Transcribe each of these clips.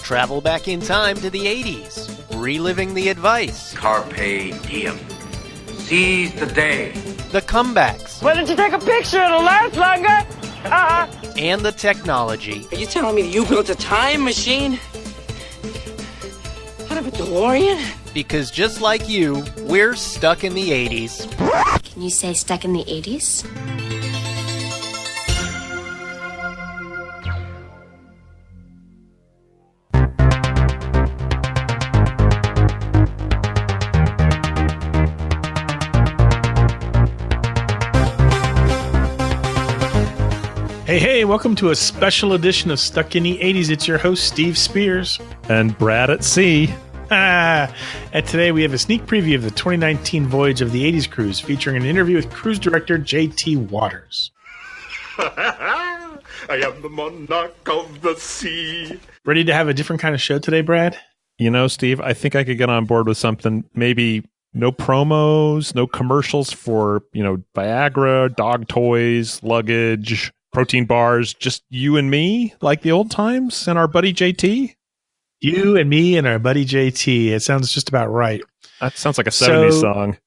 Travel back in time to the 80s, reliving the advice, Carpe diem. Seize the day. the comebacks, Why don't you take a picture? It'll last longer. and the technology. Are you telling me that you built a time machine? Out of a DeLorean? Because just like you, we're stuck in the 80s. Can you say stuck in the 80s? Hey, welcome to a special edition of Stuck in the 80s. It's your host, Steve Spears. And Brad at sea. And today we have a sneak preview of the 2019 voyage of the 80s cruise, featuring an interview with cruise director J.T. Waters. I am the monarch of the sea. Ready to have a different kind of show today, Brad? You know, Steve, I think I could get on board with something. Maybe no promos, no commercials for, Viagra, dog toys, luggage, protein bars, just you and me, like the old times, and our buddy JT? You and me and our buddy JT. It sounds just about right. That sounds like a 70s song.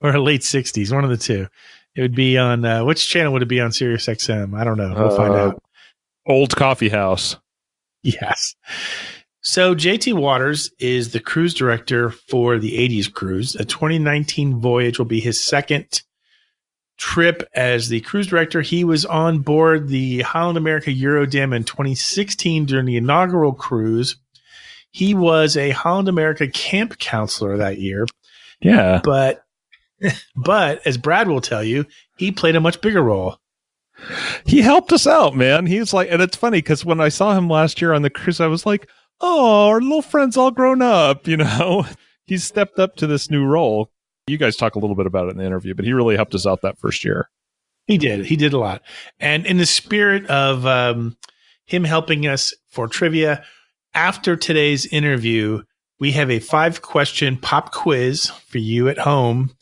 Or a late 60s, one of the two. It would be on, which channel would it be on Sirius XM? I don't know. We'll find out. Old Coffee House. Yes. So JT Waters is the cruise director for the 80s cruise. A 2019 voyage will be his second trip as the cruise director. He was on board the Holland America Eurodam in 2016 during the inaugural cruise. He was a Holland America camp counselor that year. Yeah. But as Brad will tell you, he played a much bigger role. He helped us out, man. He's like, and it's funny because when I saw him last year on the cruise, I was like, oh, our little friend's all grown up, He's stepped up to this new role. You guys talk a little bit about it in the interview, but he really helped us out that first year. He did. He did a lot. And in the spirit of him helping us for trivia, after today's interview, we have a 5-question pop quiz for you at home.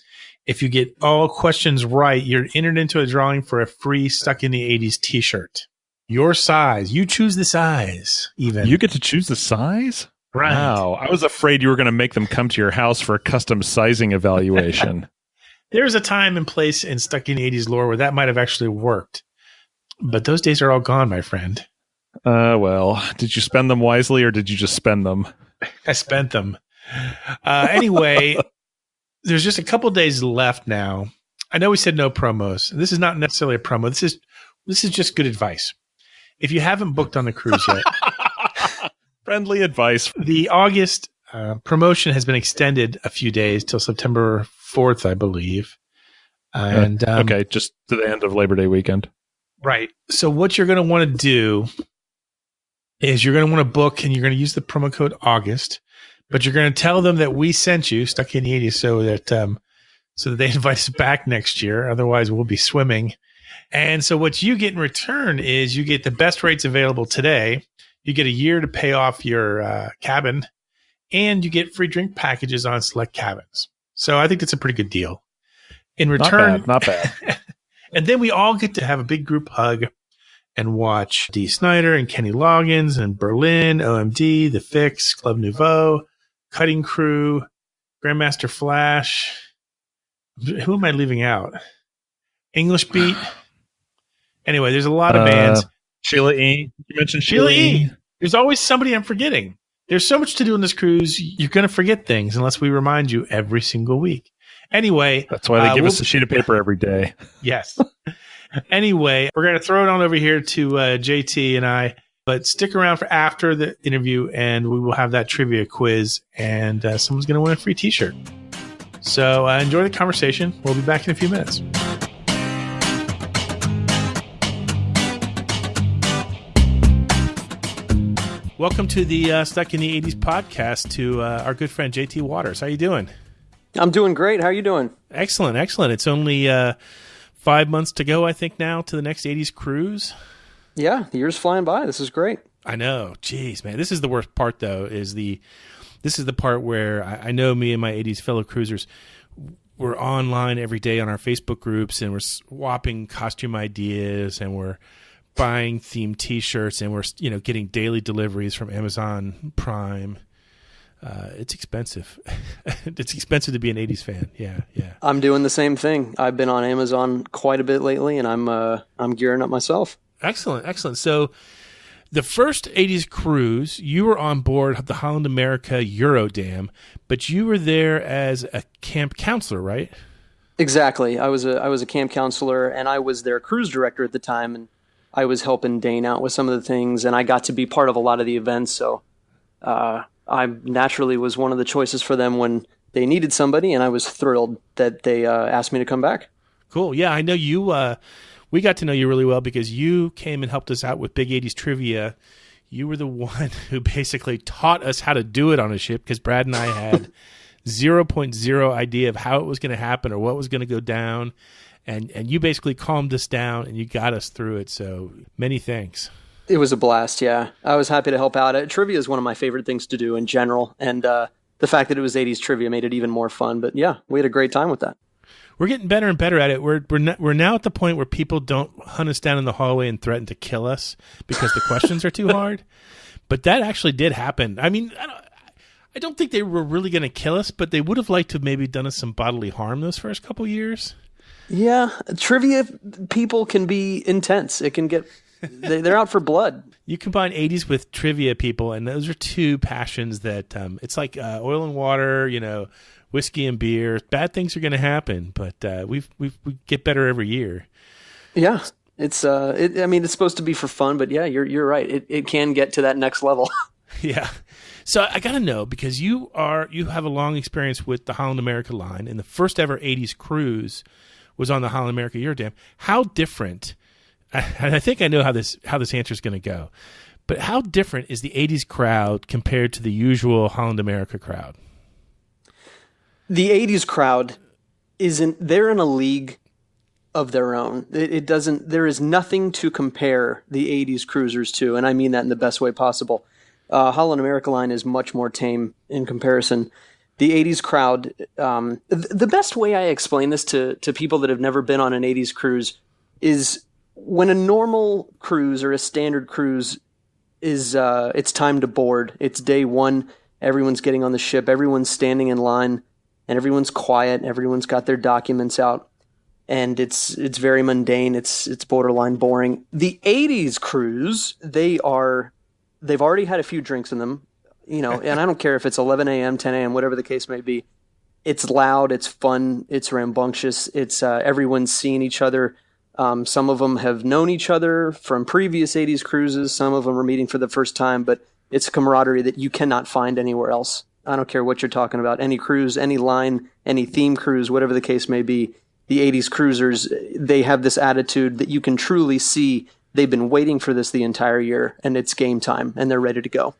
If you get all questions right, you're entered into a drawing for a free Stuck in the 80s t-shirt. Your size. You choose the size, even. You get to choose the size? Right. Wow. I was afraid you were going to make them come to your house for a custom sizing evaluation. There's a time and place in Stuck in the 80s lore where that might have actually worked. But those days are all gone, my friend. Well, did you spend them wisely or did you just spend them? I spent them. Anyway, there's just a couple days left now. I know we said no promos. This is not necessarily a promo. This is just good advice. If you haven't booked on the cruise yet, friendly advice. The August promotion has been extended a few days till September 4th, I believe. And okay, just to the end of Labor Day weekend. Right. So what you're going to want to do is you're going to want to book, and you're going to use the promo code August, but you're going to tell them that we sent you Stuck in the 80s so that they invite us back next year. Otherwise, we'll be swimming. And so what you get in return is you get the best rates available today. You get a year to pay off your cabin, and you get free drink packages on select cabins. So I think that's a pretty good deal. In return, not bad. And then we all get to have a big group hug and watch Dee Snider and Kenny Loggins and Berlin, OMD, The Fix, Club Nouveau, Cutting Crew, Grandmaster Flash. Who am I leaving out? English Beat. Anyway, there's a lot of bands. Sheila E. You mentioned Sheila E. There's always somebody I'm forgetting. There's so much to do in this cruise. You're going to forget things unless we remind you every single week. Anyway. That's why they give us a sheet of paper every day. Yes. Anyway, we're going to throw it on over here to JT and I, but stick around for after the interview, and we will have that trivia quiz, and someone's going to win a free t-shirt. So enjoy the conversation. We'll be back in a few minutes. Welcome to the Stuck in the 80s podcast to our good friend JT Waters. How you doing? I'm doing great. How are you doing? Excellent. It's only 5 months to go, I think, now to the next 80s cruise. Yeah, the year's flying by. This is great. I know. Jeez, man. This is the worst part, though, this is the part where I know me and my 80s fellow cruisers, we're online every day on our Facebook groups, and we're swapping costume ideas, and we're buying themed T-shirts, and we're getting daily deliveries from Amazon Prime. It's expensive. It's expensive to be an 80s fan. Yeah. I'm doing the same thing. I've been on Amazon quite a bit lately, and I'm gearing up myself. Excellent. So the first 80s cruise, you were on board the Holland America Eurodam, but you were there as a camp counselor, right? Exactly. I was a camp counselor, and I was their cruise director at the time, and I was helping Dane out with some of the things, and I got to be part of a lot of the events. So I naturally was one of the choices for them when they needed somebody, and I was thrilled that they asked me to come back. Cool. Yeah, I know you. We got to know you really well because you came and helped us out with Big 80s Trivia. You were the one who basically taught us how to do it on a ship because Brad and I had 0.0 idea of how it was going to happen or what was going to go down. And you basically calmed us down and you got us through it. So many thanks. It was a blast, yeah. I was happy to help out. Now is one of my favorite things to do in general. And the fact that it was 80s Trivia made it even more fun. But yeah, we had a great time with that. We're getting better and better at it. We're now at the point where people don't hunt us down in the hallway and threaten to kill us because the questions are too hard. But that actually did happen. I mean, I don't think they were really going to kill us, but they would have liked to have maybe done us some bodily harm those first couple years. Yeah, trivia people can be intense. It can get they're out for blood. You combine 80s with trivia people, and those are two passions that it's like oil and water, whiskey and beer. Bad things are going to happen, but we get better every year. Yeah, it's supposed to be for fun, but yeah, you're right. It can get to that next level. Yeah. So I got to know, because you have a long experience with the Holland America line, and the first ever 80s cruise was on the Holland America Eurodam. How different? And I think I know how this answer is going to go, but how different is the 80s crowd compared to the usual Holland America crowd? The 80s crowd they're in a league of their own. There is nothing to compare the 80s cruisers to, and I mean that in the best way possible. Holland America line is much more tame in comparison. The 80s crowd, the best way I explain this to people that have never been on an 80s cruise is when a normal cruise or a standard cruise is, it's time to board. It's day one. Everyone's getting on the ship. Everyone's standing in line, and everyone's quiet. Everyone's got their documents out, and it's very mundane. It's borderline boring. The 80s cruise, they've already had a few drinks in them, and I don't care if it's 11 a.m., 10 a.m., whatever the case may be. It's loud, it's fun, it's rambunctious, it's everyone's seeing each other. Some of them have known each other from previous 80s cruises. Some of them are meeting for the first time, but it's camaraderie that you cannot find anywhere else. I don't care what you're talking about. Any cruise, any line, any theme cruise, whatever the case may be, the 80s cruisers, they have this attitude that you can truly see they've been waiting for this the entire year, and it's game time, and they're ready to go.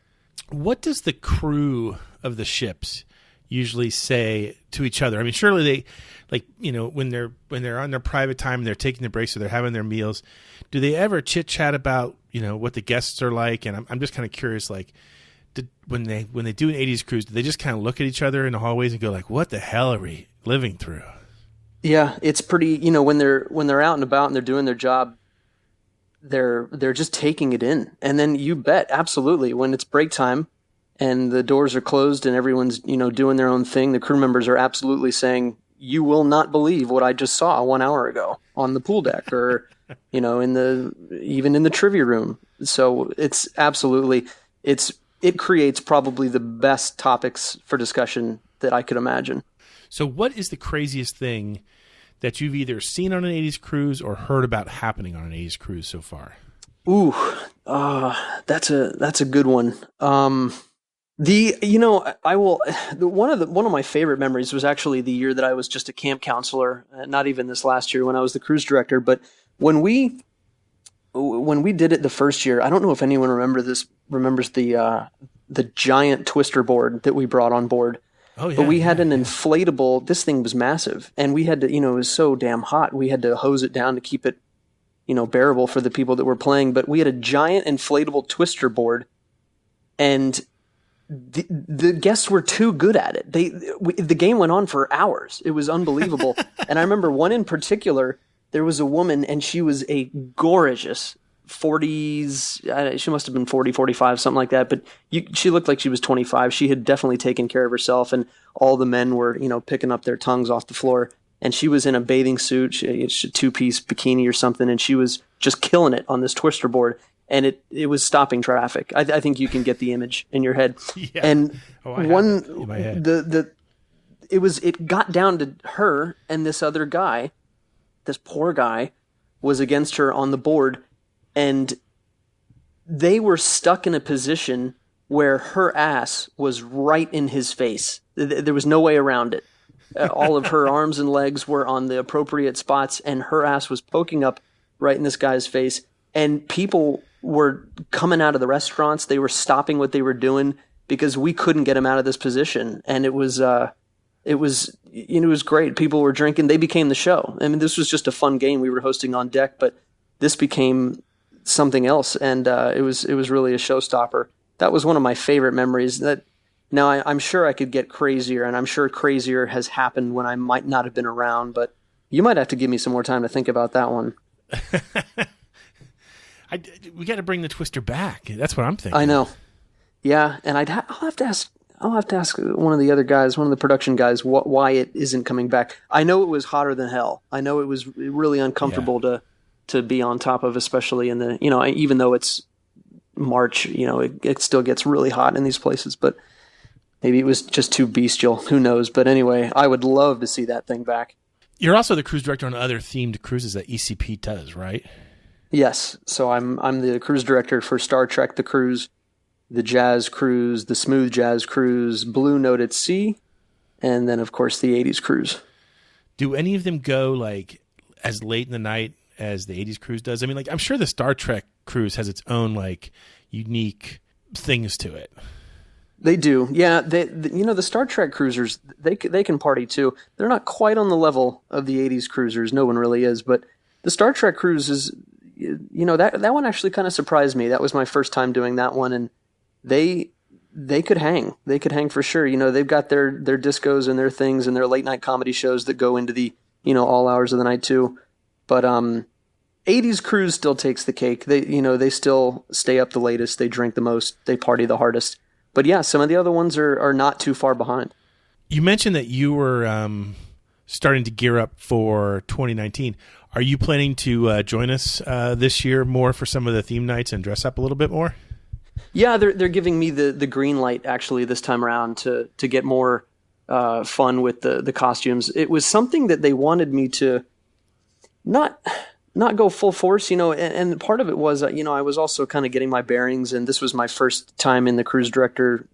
What does the crew of the ships usually say to each other? I mean, surely they, when they're on their private time and they're taking their breaks or they're having their meals, do they ever chit chat about what the guests are like? And I'm just kind of curious, when they do an 80s cruise, do they just kind of look at each other in the hallways and go like, "What the hell are we living through?" Yeah, it's pretty. When they're out and about and they're doing their job, they're just taking it in. And then you bet, absolutely, when it's break time and the doors are closed and everyone's, doing their own thing, the crew members are absolutely saying, "You will not believe what I just saw 1 hour ago on the pool deck," or, even in the trivia room. So it's absolutely, it creates probably the best topics for discussion that I could imagine. So what is the craziest thing that you've either seen on an 80s cruise or heard about happening on an 80s cruise so far? Ooh, that's a good one. One of my favorite memories was actually the year that I was just a camp counselor, not even this last year when I was the cruise director, but when we did it the first year, I don't know if anyone remembers the giant twister board that we brought on board. Oh, yeah, but we had an inflatable, this thing was massive, and we had to, it was so damn hot, we had to hose it down to keep it, bearable for the people that were playing. But we had a giant inflatable twister board, and the guests were too good at it. The game went on for hours. It was unbelievable. And I remember one in particular, there was a woman, and she was a gorgeous 40s. She must have been 40, 45, something like that. But she looked like she was 25. She had definitely taken care of herself, and all the men were, picking up their tongues off the floor. And she was in a bathing suit, a two-piece bikini or something, and she was just killing it on this twister board. And it was stopping traffic. I think you can get the image in your head. Yeah. And in my head. It got down to her and this other guy. This poor guy was against her on the board, and they were stuck in a position where her ass was right in his face. There was no way around it. All of her arms and legs were on the appropriate spots, and her ass was poking up right in this guy's face. And people were coming out of the restaurants. They were stopping what they were doing because we couldn't get him out of this position. And it was great. People were drinking. They became the show. I mean, this was just a fun game we were hosting on deck, but this became something else. And it was really a showstopper. That was one of my favorite memories. Now, I'm sure I could get crazier, and I'm sure crazier has happened when I might not have been around, but you might have to give me some more time to think about that one. We got to bring the twister back. That's what I'm thinking. I know. Yeah, and I'll have to ask one of the other guys, one of the production guys, why it isn't coming back. I know it was hotter than hell. I know it was really uncomfortable to be on top of, especially in the, even though it's March, it still gets really hot in these places, but maybe it was just too bestial. Who knows? But anyway, I would love to see that thing back. You're also the cruise director on other themed cruises that ECP does, right? Yes. So I'm the cruise director for Star Trek The Cruise, the Jazz Cruise, the Smooth Jazz Cruise, Blue Note at Sea, and then, of course, the 80s Cruise. Do any of them go, like, as late in the night as the 80s Cruise does? I mean, like, I'm sure the Star Trek Cruise has its own, like, unique things to it. They do. Yeah, the Star Trek cruisers, they can party too. They're not quite on the level of the 80s cruisers. No one really is, but the Star Trek cruise is, that one actually kind of surprised me. That was my first time doing that one, and they could hang. They could hang for sure. They've got their discos and their things and their late night comedy shows that go into the, all hours of the night too. But 80s cruise still takes the cake. They still stay up the latest. They drink the most. They party the hardest. But yeah, some of the other ones are not too far behind. You mentioned that you were starting to gear up for 2019. Are you planning to join us this year more for some of the theme nights and dress up a little bit more? Yeah, they're giving me the green light actually this time around to get more fun with the costumes. It was something that they wanted me to not go full force, and part of it was, I was also kind of getting my bearings, and this was my first time in the cruise director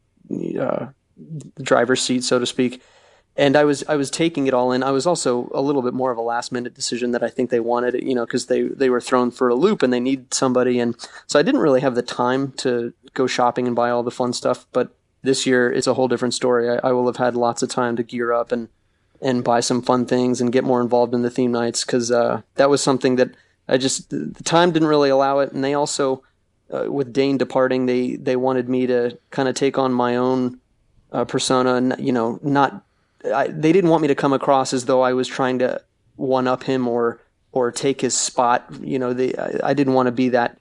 driver's seat, so to speak. And I was taking it all in. I was also a little bit more of a last minute decision that I think they wanted it, because they were thrown for a loop and they needed somebody. And so I didn't really have the time to go shopping and buy all the fun stuff. But this year it's a whole different story. I will have had lots of time to gear up and buy some fun things and get more involved in the theme nights, because that was something that the time didn't really allow it. And they also, with Dane departing, they wanted me to kind of take on my own persona, and they didn't want me to come across as though I was trying to one up him or take his spot. I didn't want to be that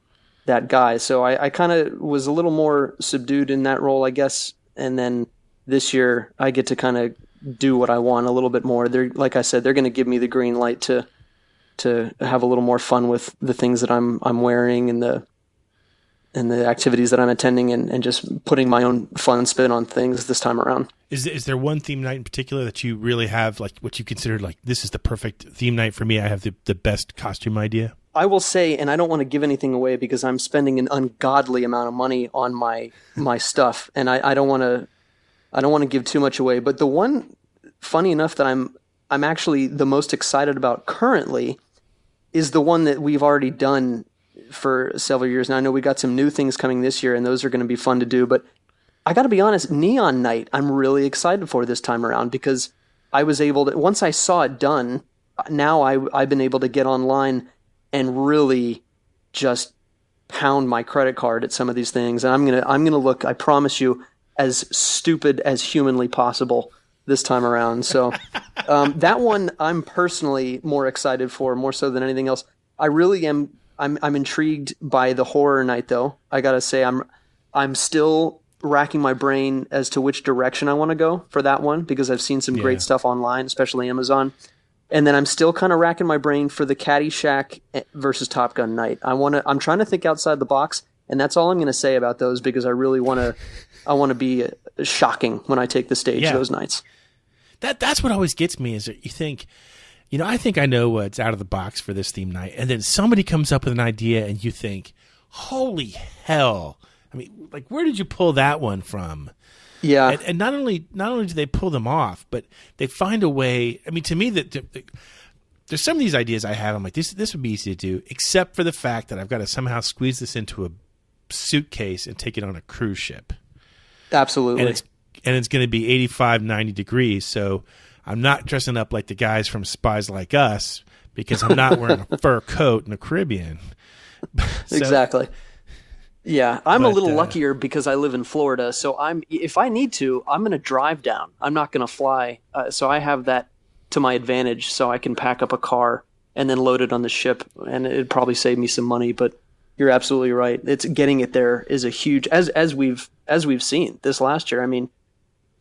guy. So I kind of was a little more subdued in that role, I guess. And then this year I get to kind of do what I want a little bit more. Like I said, they're going to give me the green light to have a little more fun with the things that I'm wearing and the activities that I'm attending, and just putting my own fun spin on things this time around. Is there one theme night in particular that you really have, like, what you consider, like, this is the perfect theme night for me? I have the best costume idea. I will say, and I don't want to give anything away because I'm spending an ungodly amount of money on my stuff, and I don't want to give too much away. But the one, funny enough, that I'm actually the most excited about currently is the one that we've already done for several years now. I know we got some new things coming this year, and those are going to be fun to do. But I got to be honest, Neon Night, I'm really excited for this time around, because I was able to, once I saw it done, now I've been able to get online and really just pound my credit card at some of these things. And I'm gonna look, I promise you, as stupid as humanly possible this time around. So that one I'm personally more excited for, more so than anything else. I really am I'm intrigued by the horror night though. I gotta say I'm still racking my brain as to which direction I want to go for that one, because I've seen some great stuff online, especially Amazon. And then I'm still kind of racking my brain for the Caddyshack versus Top Gun night. I'm trying to think outside the box, and that's all I'm going to say about those, because I really want to be shocking when I take the stage those nights. That's what always gets me, is that you think, I think I know what's out of the box for this theme night, and then somebody comes up with an idea, and you think, holy hell! I mean, like, where did you pull that one from? Yeah, and not only do they pull them off, but they find a way. I mean, to me, there's some of these ideas I have. I'm like, this would be easy to do, except for the fact that I've got to somehow squeeze this into a suitcase and take it on a cruise ship. Absolutely, and it's going to be 85, 90 degrees. So I'm not dressing up like the guys from Spies Like Us, because I'm not wearing a fur coat in the Caribbean. Exactly. Yeah, I'm a little luckier because I live in Florida, so if I need to, I'm going to drive down. I'm not going to fly, so I have that to my advantage, so I can pack up a car and then load it on the ship, and it'd probably save me some money. But you're absolutely right. It's getting it there is a huge, as we've seen this last year. I mean,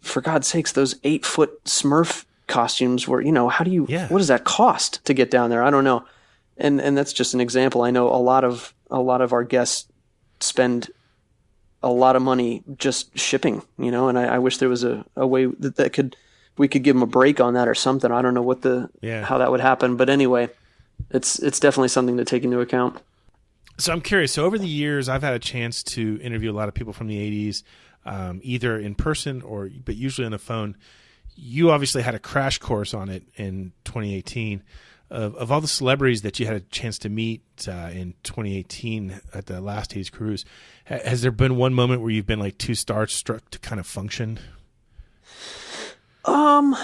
for God's sakes, those 8-foot Smurf costumes were, how do you, what does that cost to get down there? I don't know, and that's just an example. I know a lot of our guests spend a lot of money just shipping, and I wish there was a way that we could give them a break on that or something. I don't know how that would happen, but anyway, it's definitely something to take into account. So I'm curious. So over the years, I've had a chance to interview a lot of people from the 80s, either in person but usually on the phone. You obviously had a crash course on it in 2018. Of all the celebrities that you had a chance to meet in 2018 at the last 80s cruise, has there been one moment where you've been like too starstruck to kind of function? When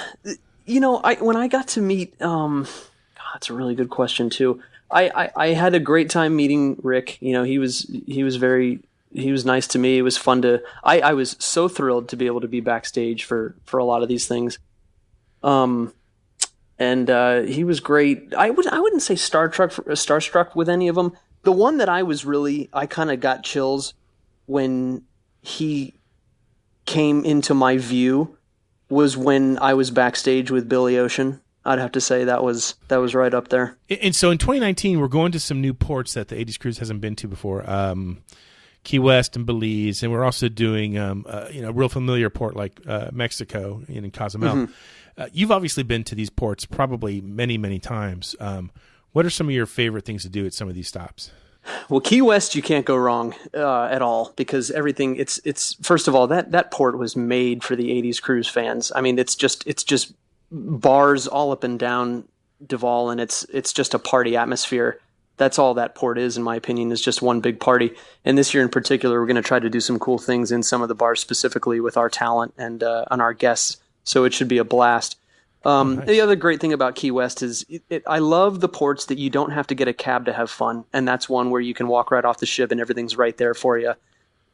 I got to meet, that's a really good question too. I had a great time meeting Rick. He was nice to me. It was fun I was so thrilled to be able to be backstage for a lot of these things. And he was great. I wouldn't say starstruck with any of them. The one that I kind of got chills when he came into my view was when I was backstage with Billy Ocean. I'd have to say that was right up there. And so in 2019, we're going to some new ports that the 80s cruise hasn't been to before. Key West and Belize, and we're also doing a real familiar port like Mexico in Cozumel. Mm-hmm. You've obviously been to these ports probably many, many times. What are some of your favorite things to do at some of these stops? Well, Key West, you can't go wrong at all, because everything. It's first of all, that port was made for the 80s cruise fans. I mean, it's just bars all up and down Duval, and it's just a party atmosphere. That's all that port is, in my opinion, is just one big party. And this year in particular, we're going to try to do some cool things in some of the bars, specifically with our talent and on our guests. So it should be a blast. Nice. The other great thing about Key West is I love the ports that you don't have to get a cab to have fun. And that's one where you can walk right off the ship and everything's right there for you.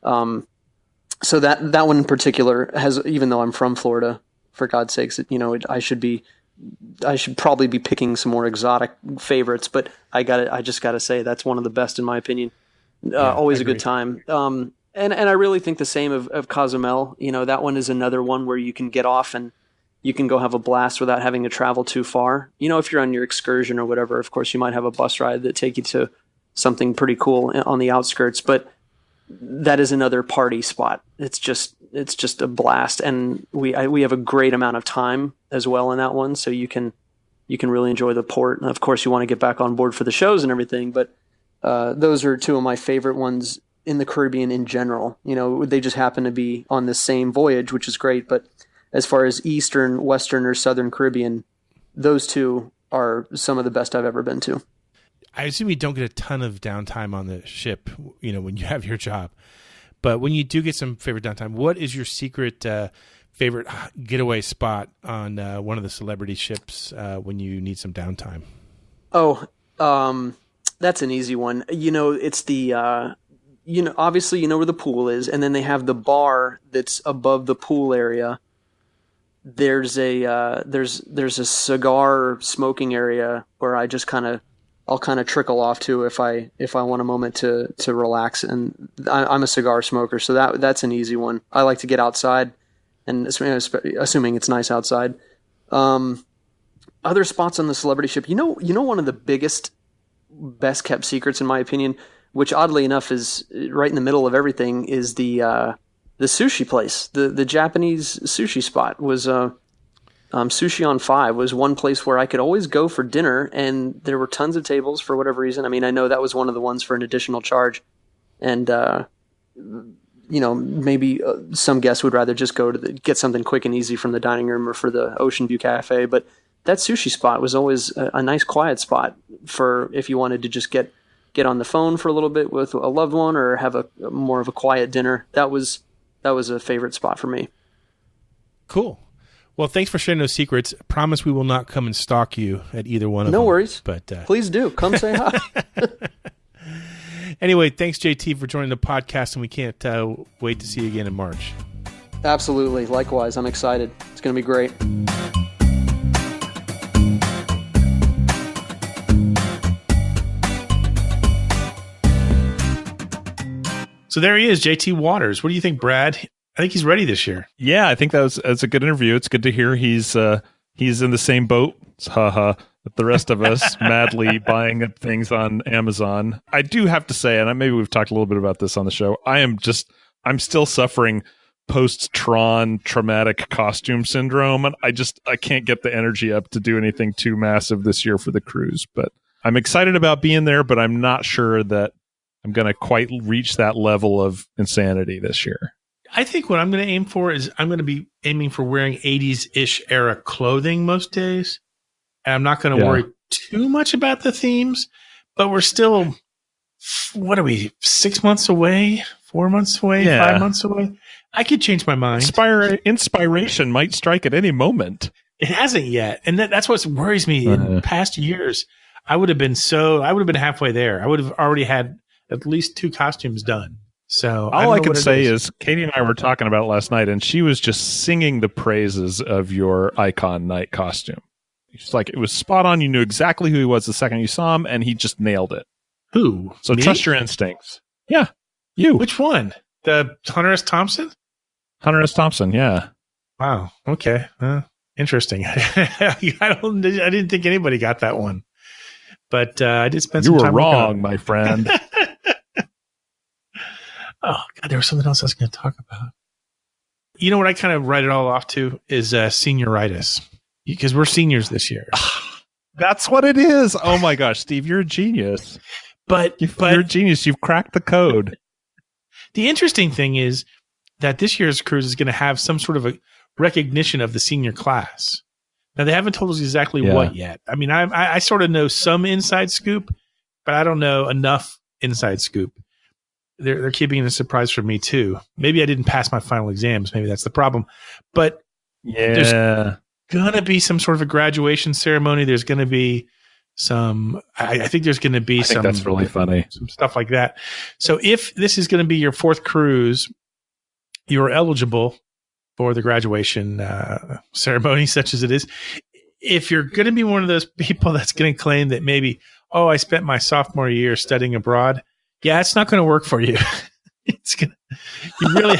So that one in particular has, even though I'm from Florida, for God's sakes, I should probably be picking some more exotic favorites, but I just gotta say that's one of the best in my opinion. Always a good time. And I really think the same of Cozumel. That one is another one where you can get off and you can go have a blast without having to travel too far. If you're on your excursion or whatever, of course you might have a bus ride that take you to something pretty cool on the outskirts, but that is another party spot. It's just a blast, and we have a great amount of time as well in that one, so you can really enjoy the port. And of course, you want to get back on board for the shows and everything, but those are two of my favorite ones in the Caribbean in general. They just happen to be on the same voyage, which is great. But as far as Eastern, Western, or Southern Caribbean, those two are some of the best I've ever been to. I assume you don't get a ton of downtime on the ship, when you have your job. But when you do get some favorite downtime, what is your secret favorite getaway spot on one of the celebrity ships when you need some downtime? Oh, that's an easy one. It's the obviously where the pool is, and then they have the bar that's above the pool area. There's a cigar smoking area where I just kind of I'll kind of trickle off to if I want a moment to relax. And I'm a cigar smoker, so that's an easy one. I like to get outside, and assuming it's nice outside. Other spots on the celebrity ship, one of the biggest, best kept secrets in my opinion, which oddly enough is right in the middle of everything, is the sushi place. The Japanese sushi spot was Sushi on 5 was one place where I could always go for dinner, and there were tons of tables for whatever reason. I mean, I know that was one of the ones for an additional charge, and maybe some guests would rather just go to get something quick and easy from the dining room or for the Ocean View Cafe. But that sushi spot was always a nice quiet spot for if you wanted to just get on the phone for a little bit with a loved one or have a more of a quiet dinner. That was a favorite spot for me. Cool. Well, thanks for sharing those secrets. Promise we will not come and stalk you at either one of them. No worries. But please do. Come say hi. Anyway, thanks, JT, for joining the podcast, and we can't wait to see you again in March. Absolutely. Likewise. I'm excited. It's going to be great. So there he is, JT Waters. What do you think, Brad? I think he's ready this year. Yeah, I think that's a good interview. It's good to hear he's in the same boat, with the rest of us, madly buying up things on Amazon. I do have to say, and maybe we've talked a little bit about this on the show, I'm still suffering post-Tron traumatic costume syndrome, and I can't get the energy up to do anything too massive this year for the cruise. But I'm excited about being there, but I'm not sure that I'm going to quite reach that level of insanity this year. I think what I'm going to aim for is I'm going to be aiming for wearing 80s-ish era clothing most days. And I'm not going to worry too much about the themes, but we're still, 6 months away, 4 months away, 5 months away? I could change my mind. Inspiration might strike at any moment. It hasn't yet. And that's what worries me. In past years, I would have been halfway there. I would have already had at least 2 costumes done. So all I can say is Katie and I were talking about it last night, and she was just singing the praises of your Icon Night costume. She's like, it was spot on. You knew exactly who he was the second you saw him, and he just nailed it. Who? So Me? Trust your instincts. Yeah, you. Which one? The Hunter S. Thompson? Hunter S. Thompson, yeah. Wow. Okay. Interesting. I didn't think anybody got that one, but I did spend some time. You were wrong, my friend. Oh, God, there was something else I was going to talk about. You know what I kind of write it all off to is senioritis, because we're seniors this year. That's what it is. Oh, my gosh, Steve, you're a genius. But you're a genius. You've cracked the code. The interesting thing is that this year's cruise is going to have some sort of a recognition of the senior class. Now, they haven't told us exactly what yet. I mean, I sort of know some inside scoop, but I don't know enough inside scoop. They're keeping it a surprise for me too. Maybe I didn't pass my final exams. Maybe that's the problem. But there's gonna be some sort of a graduation ceremony. There's gonna be some. I think there's gonna be some. That's really funny. Some stuff like that. So if this is gonna be your 4th cruise, you are eligible for the graduation ceremony, such as it is. If you're gonna be one of those people that's gonna claim that maybe, I spent my sophomore year studying abroad. Yeah, it's not going to work for you. It's gonna. You really.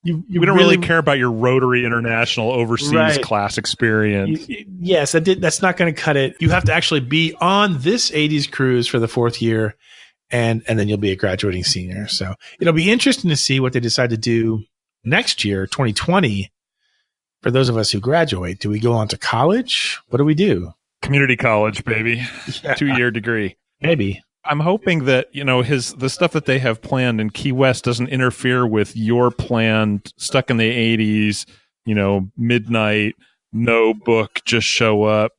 We don't really care about your Rotary International overseas class experience. Yes, that's not going to cut it. You have to actually be on this 80s cruise for the 4th year, and then you'll be a graduating senior. So it'll be interesting to see what they decide to do next year, 2020. For those of us who graduate, do we go on to college? What do we do? Community college, baby. 2-year degree. Maybe. I'm hoping that, the stuff that they have planned in Key West doesn't interfere with your planned stuck in the 80s, midnight, no book, just show up,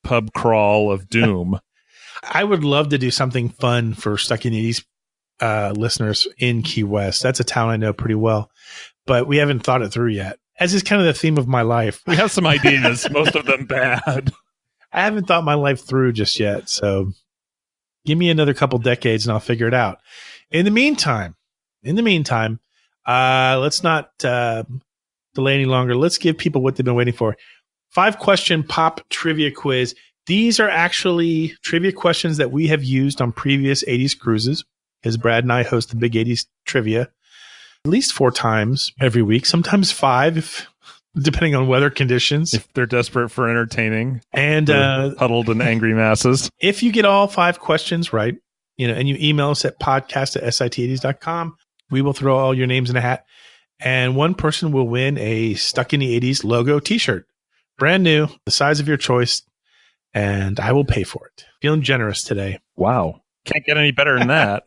pub crawl of doom. I would love to do something fun for Stuck in the 80s listeners in Key West. That's a town I know pretty well, but we haven't thought it through yet. As is kind of the theme of my life. We have some ideas, most of them bad. I haven't thought my life through just yet, so give me another couple decades and I'll figure it out. In the meantime, let's not delay any longer. Let's give people what they've been waiting for. 5-question pop trivia quiz. These are actually trivia questions that we have used on previous 80s cruises, because Brad and I host the Big 80s Trivia at least 4 times every week, sometimes 5, depending on weather conditions. If they're desperate for entertaining and huddled and angry masses. If you get all 5 questions right, and you email us at podcast@sit80s.com, we will throw all your names in a hat, and one person will win a Stuck in the 80s logo t-shirt. Brand new, the size of your choice, and I will pay for it. Feeling generous today. Wow. Can't get any better than that.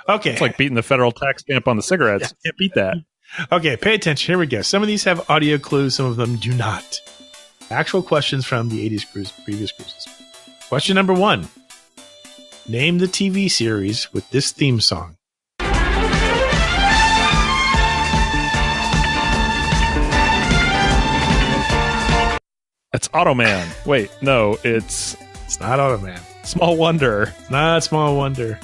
Okay. It's like beating the federal tax stamp on the cigarettes. Can't beat that. Okay, pay attention. Here we go. Some of these have audio clues. Some of them do not. Actual questions from the 80s cruise, previous cruises. Question number 1. Name the TV series with this theme song. It's Automan. Wait, no, it's not Automan. Small Wonder. It's not Small Wonder.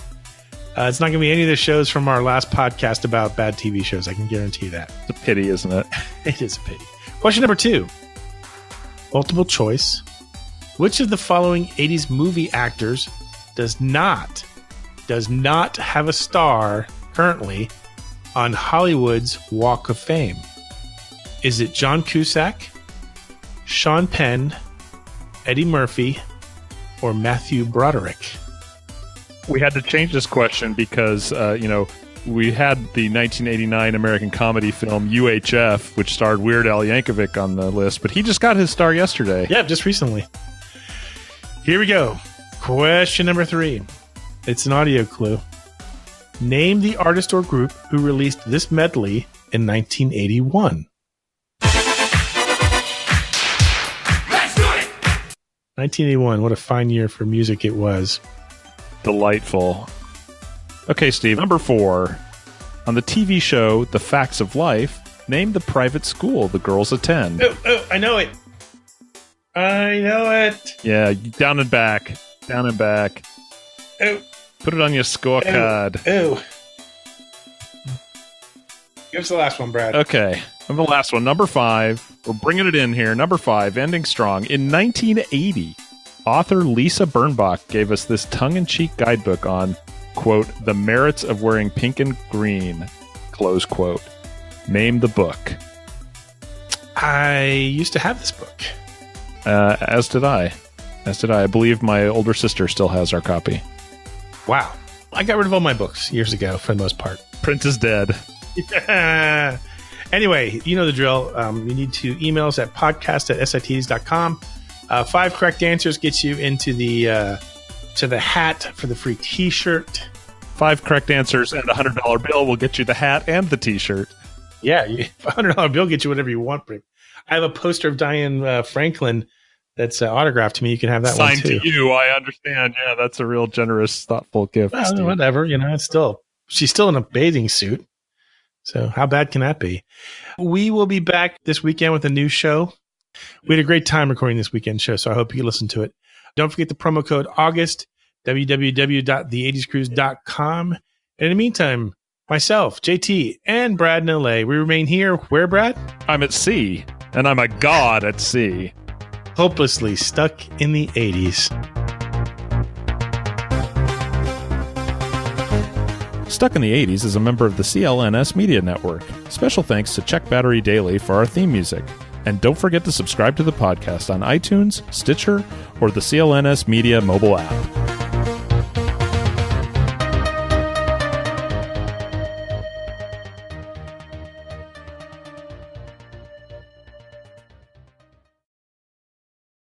It's not going to be any of the shows from our last podcast about bad TV shows. I can guarantee that. It's a pity, isn't it? It is a pity. Question number 2. Multiple choice. Which of the following 80s movie actors does not have a star currently on Hollywood's Walk of Fame? Is it John Cusack, Sean Penn, Eddie Murphy, or Matthew Broderick? We had to change this question because, we had the 1989 American comedy film UHF, which starred Weird Al Yankovic on the list, but he just got his star yesterday. Yeah, just recently. Here we go. Question number 3. It's an audio clue. Name the artist or group who released this medley in 1981. Let's do it! 1981, what a fine year for music it was. Delightful. Okay, Steve, number 4. On the TV show The Facts of Life, name the private school the girls attend. Oh, I know it. I know it. Yeah, down and back. Down and back. Oh. Put it on your scorecard. Oh. Give us the last one, Brad. Okay, I'm the last one. Number 5. We're bringing it in here. Number 5, ending strong. In 1980, author Lisa Birnbach gave us this tongue-in-cheek guidebook on, quote, the merits of wearing pink and green, close quote. Name the book. I used to have this book. As did I. I believe my older sister still has our copy. Wow. I got rid of all my books years ago, for the most part. Print is dead. Yeah. Anyway, you know the drill. You need to email us at podcast@sit80s.com. 5 correct answers gets you into the to the hat for the free t-shirt. 5 correct answers and a $100 bill will get you the hat and the t-shirt. Yeah, a $100 bill gets you whatever you want. I have a poster of Diane Franklin that's autographed to me. You can have that signed one too. To you, I understand. Yeah, that's a real generous, thoughtful gift. Well, whatever, it's she's still in a bathing suit. So how bad can that be? We will be back this weekend with a new show. We had a great time recording this weekend show, so I hope you listen to it. Don't forget the promo code August, www.the80screws.com. And in the meantime, myself, JT, and Brad in LA, we remain here. Where, Brad? I'm at sea, and I'm a god at sea. Hopelessly stuck in the 80s. Stuck in the 80s is a member of the CLNS Media Network. Special thanks to Check Battery Daily for our theme music. And don't forget to subscribe to the podcast on iTunes, Stitcher, or the CLNS Media mobile app.